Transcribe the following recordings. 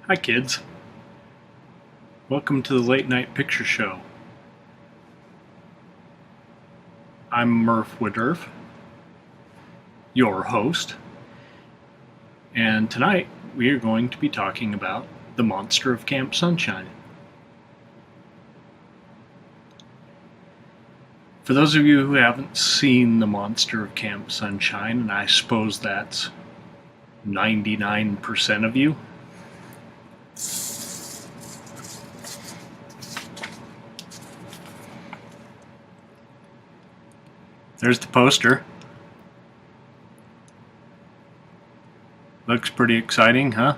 Hi kids, welcome to the Late Night Picture Show. I'm Murph, your host, and tonight we are going to be talking about the monster of Camp Sunshine. For those of you who haven't seen the monster of Camp Sunshine, and I suppose that's 99% of you, there's the poster. Looks pretty exciting, huh?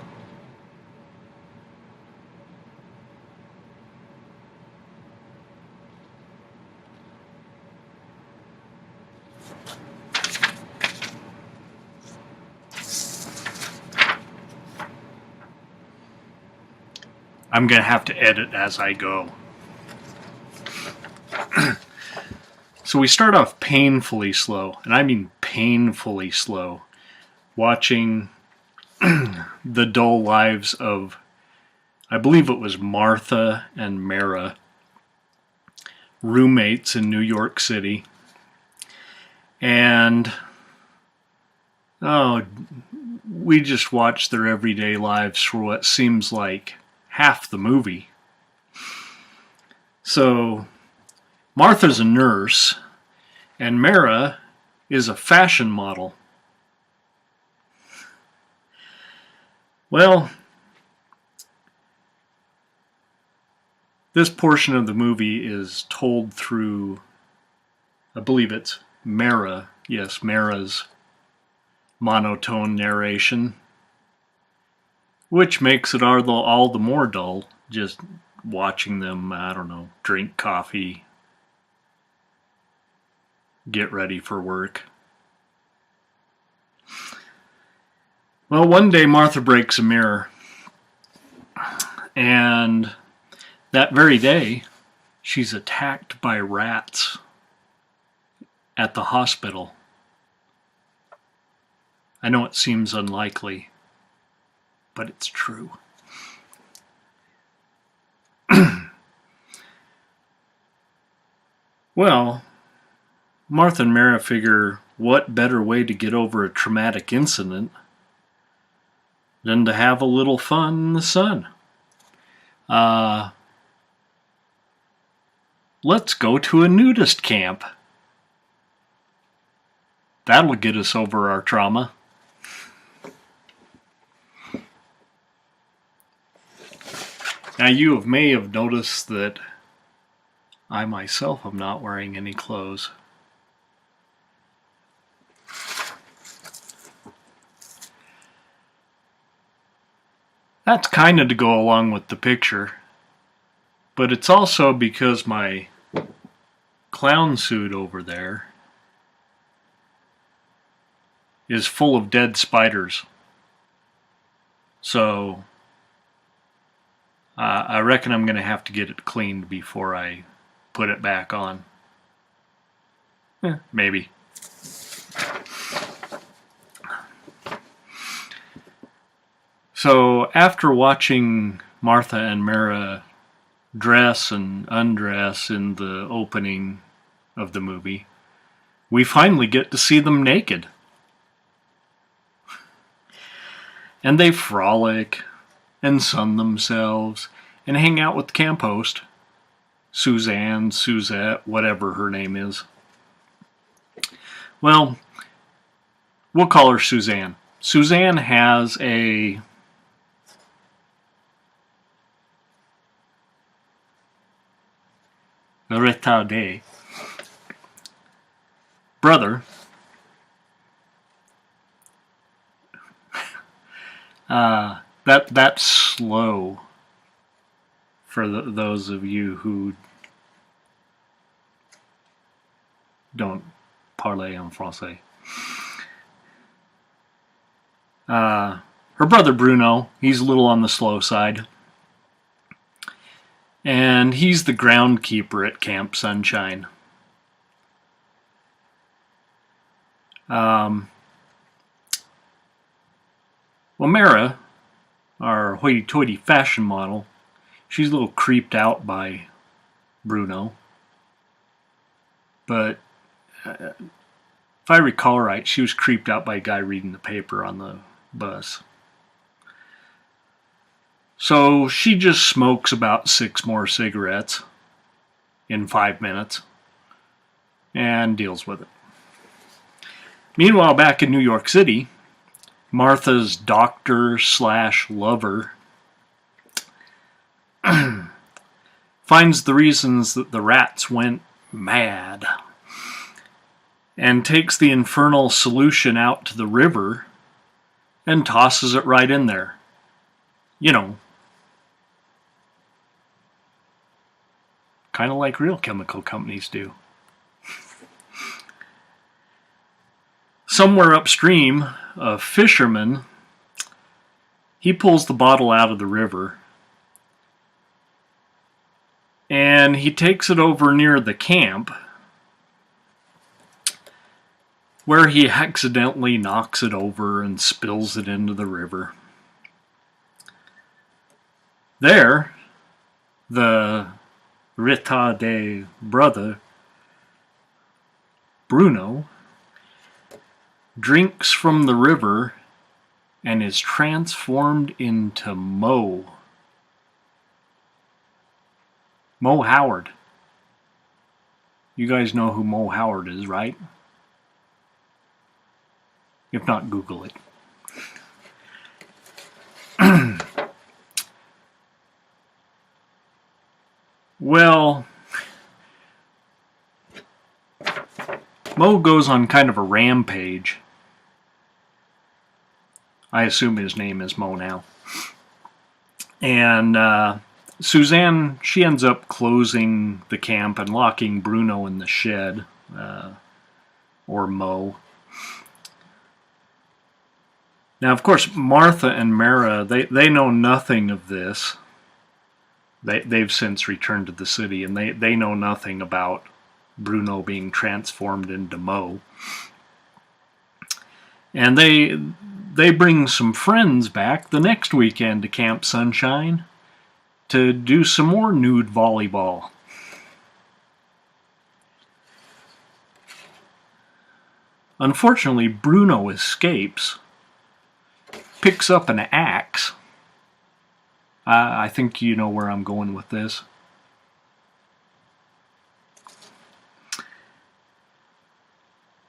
I'm going to have to edit as I go. So we start off painfully slow, and I mean painfully slow, watching the dull lives of, I believe it was Martha and Mara, roommates in New York City. And, we just watch their everyday lives for what seems like half the movie. So, Martha's a nurse, and Mara is a fashion model. Well, this portion of the movie is told through, I believe it's Mara, yes, Mara's monotone narration, which makes it all the more dull, just watching them, drink coffee, get ready for work. Well, one day Martha breaks a mirror, and that very day she's attacked by rats at the hospital. I know it seems unlikely, but it's true. Well, Martha and Mara figure, what better way to get over a traumatic incident than to have a little fun in the sun? Let's go to a nudist camp. That'll get us over our trauma. Now you may have noticed that I myself am not wearing any clothes. That's kind of to go along with the picture, but it's also because my clown suit over there is full of dead spiders. So I reckon I'm going to have to get it cleaned before I put it back on. Maybe. So after watching Martha and Mara dress and undress in the opening of the movie, we finally get to see them naked. And they frolic and sun themselves and hang out with the camp host, Suzanne, Suzette, whatever her name is. Well, we'll call her Suzanne. Suzanne has a retardé brother. That's slow for those of you who don't parler en français. Her brother Bruno, he's a little on the slow side. And he's the groundkeeper at Camp Sunshine. Well, Mara our hoity-toity fashion model, she's a little creeped out by Bruno. But if I recall right, she was creeped out by a guy reading the paper on the bus. So she just smokes about 6 more cigarettes in 5 minutes and deals with it. Meanwhile, back in New York City, Martha's doctor/lover finds the reasons that the rats went mad and takes the infernal solution out to the river and tosses it right in there. You know, kind of like real chemical companies do. Somewhere upstream, a fisherman, he pulls the bottle out of the river and he takes it over near the camp where he accidentally knocks it over and spills it into the river. There, the retarded brother, Bruno, drinks from the river and is transformed into Mo. Mo Howard. You guys know who Mo Howard is, right? If not, Google it. Well, Mo goes on kind of a rampage. I assume his name is Mo now. And Suzanne, she ends up closing the camp and locking Bruno in the shed, or Mo. Now, of course, Martha and Mara, they know nothing of this. They've since returned to the city, and they know nothing about Bruno being transformed into Mo. And they bring some friends back the next weekend to Camp Sunshine to do some more nude volleyball. Unfortunately, Bruno escapes, picks up an axe. I think you know where I'm going with this.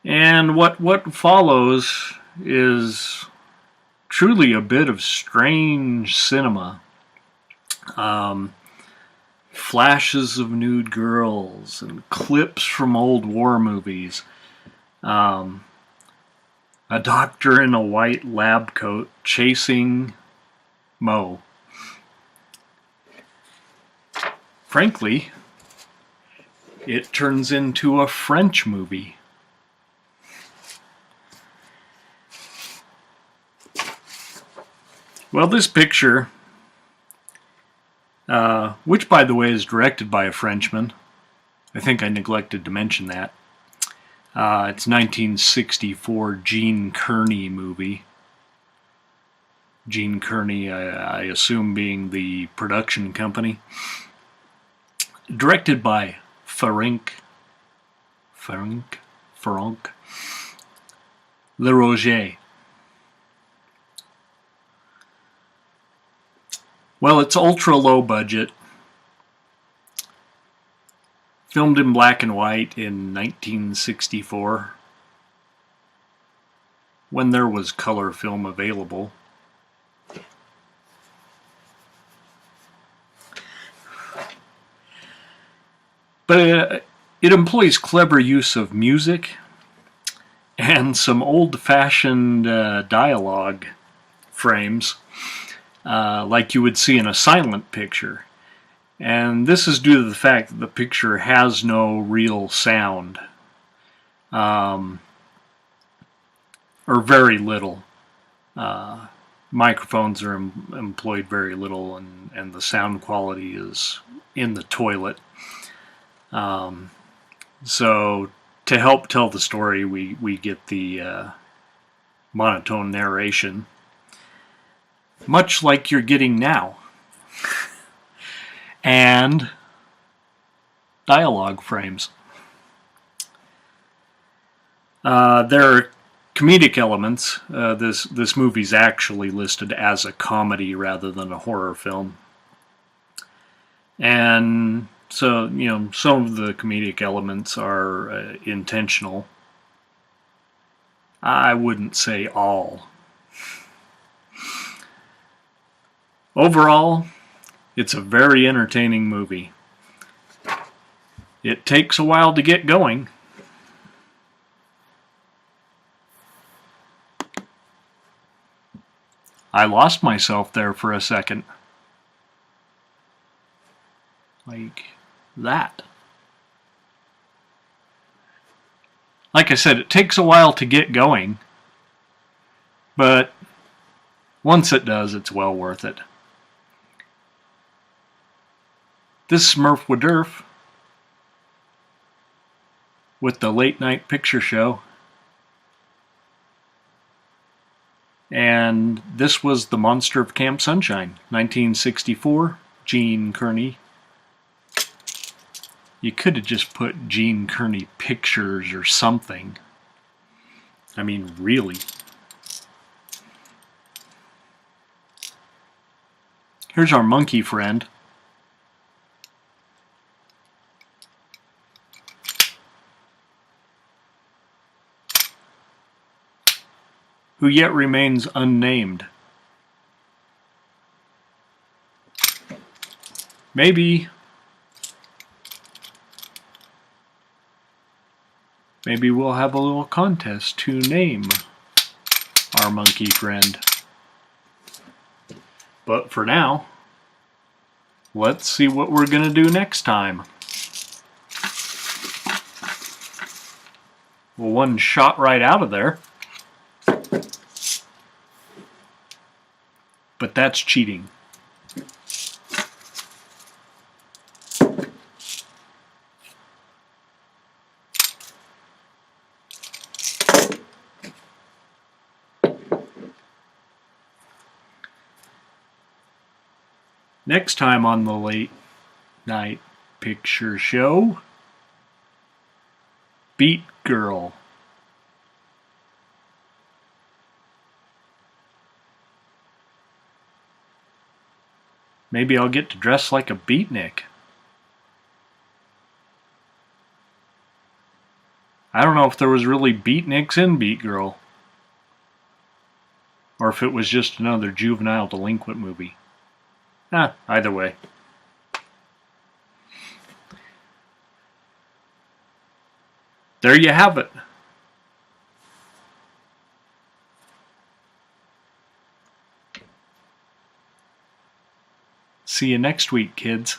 And what follows is truly a bit of strange cinema. Flashes of nude girls and clips from old war movies. A doctor in a white lab coat chasing Mo. Frankly, it turns into a French movie. Well, this picture, which by the way is directed by a Frenchman, I think I neglected to mention that. It's 1964 Gene Kearney movie. Gene Kearney, I assume, being the production company. Directed by Ferenc Leroger. Well, it's ultra low budget. Filmed in black and white in 1964, when there was color film available. But it employs clever use of music and some old-fashioned dialogue frames, like you would see in a silent picture. And this is due to the fact that the picture has no real sound, or very little. Microphones are employed very little, and the sound quality is in the toilet. So to help tell the story, we get the monotone narration. much like you're getting now. And dialogue frames. There are comedic elements. This movie's actually listed as a comedy rather than a horror film. And so, you know, some of the comedic elements are intentional. I wouldn't say all. Overall, it's a very entertaining movie. It takes a while to get going. I lost myself there for a second. Like that. Like I said, it takes a while to get going, but once it does, it's well worth it. This is Murph with the Late Night Picture Show. And this was The Monster of Camp Sunshine, 1964, Gene Kearney. You could have just put Gene Kearney Pictures or something. I mean, really. Here's our monkey friend. Who yet remains unnamed. Maybe we'll have a little contest to name our monkey friend. But for now, let's see what we're going to do next time. Well, one shot right out of there. But that's cheating. Next time on the Late Night Picture Show, Beat Girl. Maybe I'll get to dress like a beatnik. I don't know if there was really beatniks in Beat Girl, or if it was just another juvenile delinquent movie. Either way. There you have it. See you next week, kids.